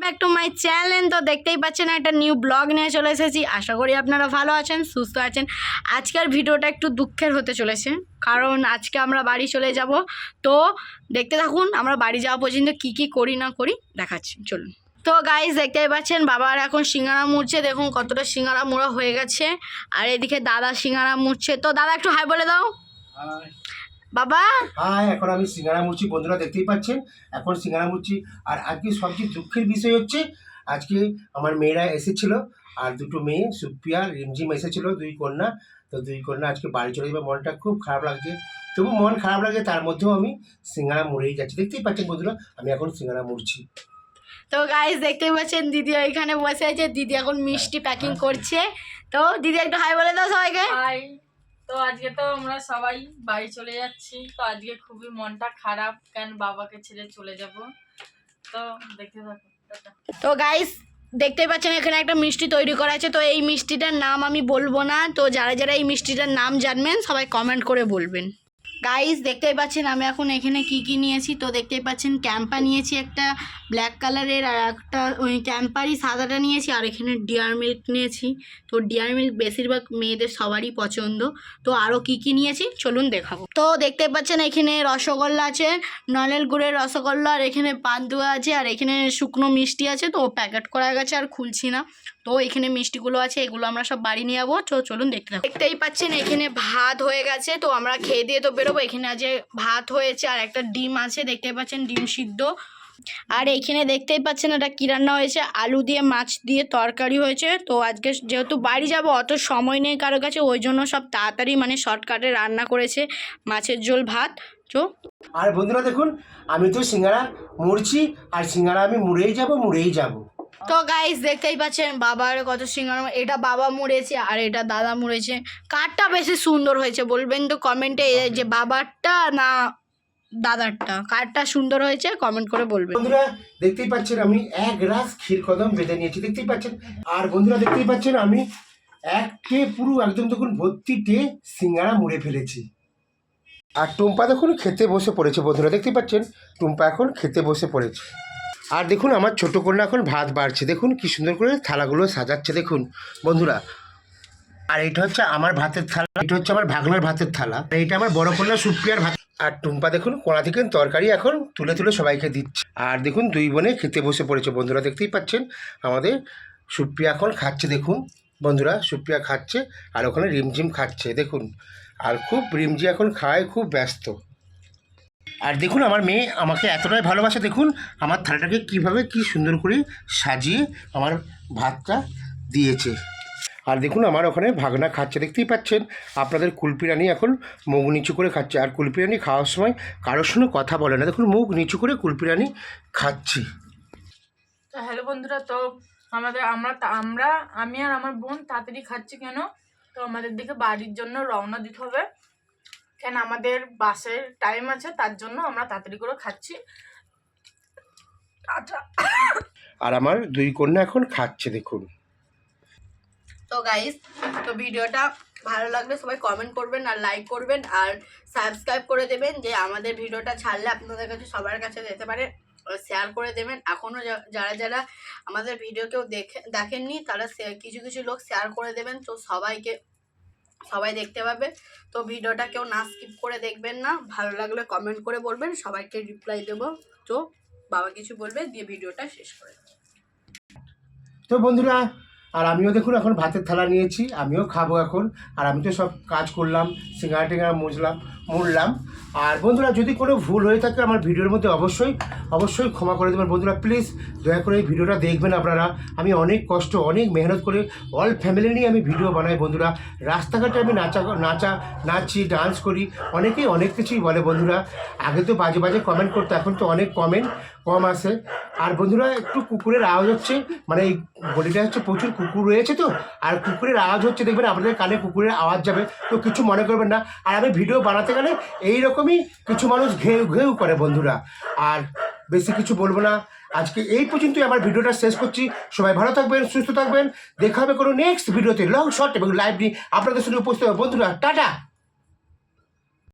Back to my channel. তো দেখতেই পাচ্ছেন একটা নিউ ব্লগ নিয়ে চলে এসেছি। আশা করি আপনারা ভালো আছেন, সুস্থ আছেন। আজকের ভিডিওটা একটু দুঃখের হতে চলেছে, কারণ আজকে আমরা বাড়ি চলে যাব। তো দেখতে থাকুন, আমরা বাড়ি যাওয়া পর্যন্ত কি কি করি না করি দেখাচ্ছি, চলুন। তো গাইস দেখতেই পাচ্ছেন বাবার এখন সিঙ্গারা মুড়ছে, দেখুন কতটা সিঙ্গারা মোড়া হয়ে গেছে। আর এদিকে দাদা সিঙ্গারা মুড়ছে। তো দাদা একটু হাই বলে দাও। বাবা হ্যাঁ, এখন আমি সিঙ্গারা মুড়ছি, বন্ধুরা দেখতেই পাচ্ছেন এখন সিঙ্গারা মুড়ছি। আর আজকে সবচেয়ে দুঃখের বিষয় হচ্ছে আজকে আমার মেয়েরা এসেছিল, আর দুটো মেয়ে সুপ্রিয়া রিমঝিম এসেছিল, দুই কন্যা। তো দুই কন্যা আজকে বাড়ি চলে যাবে, মনটা খুব খারাপ লাগছে। তবু মন খারাপ লাগে, তার মধ্যেও আমি সিঙ্গারা মুড়েই যাচ্ছি। দেখতেই পাচ্ছেন বন্ধুরা আমি এখন সিঙ্গারা মুড়ছি। তো গাইস দেখতেই পাচ্ছেন দিদি এখানে বসে আছে, দিদি এখন মিষ্টি প্যাকিং করছে। তো দিদি একটু হাই বলে দাও সবাইকে। হাই। তো আজকে তো আমরা সবাই বাড়ি চলে যাচ্ছি। তো আজকে খুবই মনটা খারাপ, কারণ বাবাকে ছেড়ে চলে যাব। তো দেখতে থাকো। তো গাইস দেখতেই পাচ্ছেন এখানে একটা মিষ্টি তৈরি করা আছে। তো এই মিষ্টিটার নাম আমি বলবো না, তো যারা যারা এই মিষ্টিটার নাম জানবেন সবাই কমেন্ট করে বলবেন। গাইস দেখতেই পাচ্ছেন আমি এখন এখানে কি কি নিয়েছি। তো দেখতেই পাচ্ছেন ক্যাম্পা নিয়েছি একটা ব্ল্যাক কালারের, আর একটা ওই ক্যাম্পারই সাদাটা নিয়েছি, আর এখানে ডিয়ার মিল্ক নিয়েছি। তো ডিয়ার মিল্ক বেশিরভাগ মেয়েদের সবারই পছন্দ। তো আরও কি কি নিয়েছি চলুন দেখাবো। তো দেখতে পাচ্ছেন এখানে রসগোল্লা আছে, নলেন গুড়ের রসগোল্লা, আর এখানে পান্তুয়া আছে, আর এখানে শুকনো মিষ্টি আছে। তো প্যাকেট করা গেছে আর খুলছি না। তো এখানে মিষ্টিগুলো আছে, এগুলো আমরা সব বাড়ি নিয়ে যাবো। তো চলুন দেখতে থাকো। দেখতেই পাচ্ছেন এখানে ভাত হয়ে গেছে, তো আমরা খেয়ে দিয়ে তো বেরোবো। এখানে আজ ভাত হয়েছে, আর একটা ডিম আছে, দেখতেই পাচ্ছেন ডিম সিদ্ধ। আর এইখানে দেখতেই পাচ্ছেন এটা কী রান্না হয়েছে, আলু দিয়ে মাছ দিয়ে তরকারি হয়েছে। তো আজকে যেহেতু বাড়ি যাব অত সময় নেই কারো কাছে, ওই জন্য সব তাড়াতাড়ি মানে শর্টকাটে রান্না করেছে, মাছের ঝোল ভাত। চো আর বন্ধুরা দেখুন আমি তো সিঙ্গারা মুড়ছি, আর সিঙ্গারা আমি মুড়েই যাব। তো গাইস দেখতেই পাচ্ছেন বাবার কত সিঙ্গারা, এটা বাবা মুড়েছে আর এটা দাদা মুড়েছে। কারটা বেশি সুন্দর হয়েছে বলবেন তো কমেন্টে, যে বাবারটা না দাদারটা, কারটা সুন্দর হয়েছে কমেন্ট করে বলবেন। বন্ধুরা দেখতেই পাচ্ছেন আমি এক গ্লাস ক্ষীর কদম বেঁধে নিয়েছি, দেখতেই পাচ্ছেন। আর বন্ধুরা দেখতেই পাচ্ছেন আমি একটে পুরো একদম দেখুন ভর্তিতে সিঙ্গারা মুড়ে ফেলেছি। আর টুম্পা দেখুন খেতে বসে পড়েছে, বন্ধুরা দেখতেই পাচ্ছেন টুম্পা এখন খেতে বসে পড়েছে। আর দেখুন আমার ছোটো কন্যা এখন ভাত বাড়ছে, দেখুন কি সুন্দর করে থালাগুলো সাজাচ্ছে দেখুন বন্ধুরা। আর এটা হচ্ছে আমার ভাতের থালা, এটা হচ্ছে আমার ভাগনার ভাতের থালা, আর এটা আমার বড় কন্যা সুপ্রিয়ার ভাত। আর টুম্পা দেখুন কোনা থেকে তরকারি এখন তুলে তুলে সবাইকে দিচ্ছে। আর দেখুন দুই বোনে খেতে বসে পড়েছে, বন্ধুরা দেখতেই পাচ্ছেন। আমাদের সুপ্রিয়া এখন খাচ্ছে, দেখুন বন্ধুরা সুপ্রিয়া খাচ্ছে, আর ওখানে রিমঝিম খাচ্ছে দেখুন। আর খুব রিমঝি এখন খায়, খুব ব্যস্ত। আর দেখুন আমার মেয়ে আমাকে এতটাই ভালোবাসে, দেখুন আমার থালাটাকে কীভাবে কি সুন্দর করে সাজিয়ে আমার ভাতটা দিয়েছে। আর দেখুন আমার ওখানে ভাগনা খাচ্ছে, দেখতেই পাচ্ছেন। আপনাদের কুলপিরানি এখন মুখ নিচু করে খাচ্ছে, আর কুলপিরানি খাওয়ার সময় কারোর সঙ্গে কথা বলে না, দেখুন মুখ নিচু করে কুলপিরানি খাচ্ছে। তো হ্যালো বন্ধুরা, তো আমি আর আমার বোন তাড়াতাড়ি খাচ্ছি কেন, তো আমাদের দিকে বাড়ির জন্য রওনা দিতে হবে, কেন আমাদের বাসের টাইম আছে, তার জন্য আমরা তাড়াতাড়ি করে খাচ্ছি। আচ্ছা, আর আমার দুই কন্যা এখন খাচ্ছে দেখুন। তো গাইস তো ভিডিওটা ভালো লাগলে সবাই কমেন্ট করবেন আর লাইক করবেন আর সাবস্ক্রাইব করে দেবেন, যে আমাদের ভিডিওটা ছাড়লে আপনাদের কাছে সবার কাছে যেতে পারে। শেয়ার করে দেবেন। এখনও যারা যারা আমাদের ভিডিও কেউ দেখেননি তারা কিছু কিছু লোক শেয়ার করে দেবেন, তো সবাই দেখতে পাবে। তো ভিডিওটা কেউ না স্কিপ করে দেখবেন না, ভালো লাগলে কমেন্ট করে বলবেন, সবাইকে রিপ্লাই দেবো। তো বাবা কিছু বলবে দিয়ে ভিডিওটা শেষ করে দেবো। তো বন্ধুরা আর আমিও দেখুন এখন ভাতের থালা নিয়েছি, আমিও খাবো এখন। আর আমি তো সব কাজ করলাম, সিঙ্গারা টিঙ্গারা মুড়লাম। আর বন্ধুরা যদি কোনো ভুল হয়ে থাকে আমার ভিডিওর মধ্যে অবশ্যই ক্ষমা করে দেবেন বন্ধুরা, প্লিজ দয়া করে এই ভিডিওটা দেখবেন আপনারা। আমি অনেক কষ্ট অনেক মেহনত করে অল ফ্যামিলি নিয়ে আমি ভিডিও বানাই বন্ধুরা। রাস্তাঘাটে আমি নাচি ডান্স করি, অনেকেই অনেক কিছুই বলে বন্ধুরা। আগে তো বাজে কমেন্ট করতো, এখন তো অনেক কমেন্ট কম আসে। আর বন্ধুরা একটু কুকুরের আওয়াজ হচ্ছে, মানে এই গলিটা হচ্ছে প্রচুর কুকুর রয়েছে, তো আর কুকুরের আওয়াজ হচ্ছে, দেখবেন আপনাদের কানে কুকুরের আওয়াজ যাবে, তো কিছু মনে করবেন না। আর আমি ভিডিও বানাতে গেলে এইরকমই কিছু মানুষ ঘেউ করে বন্ধুরা। আর বেশি কিছু বলবো না, আজকে এই পর্যন্তই আমার ভিডিওটা শেষ করছি। সবাই ভালো থাকবেন, সুস্থ থাকবেন, দেখা হবে কোনো নেক্সট ভিডিওতে লং শর্ট এবং লাইভ নিয়ে আপনাদের সঙ্গে উপস্থিত হবে বন্ধুরা। টাটা।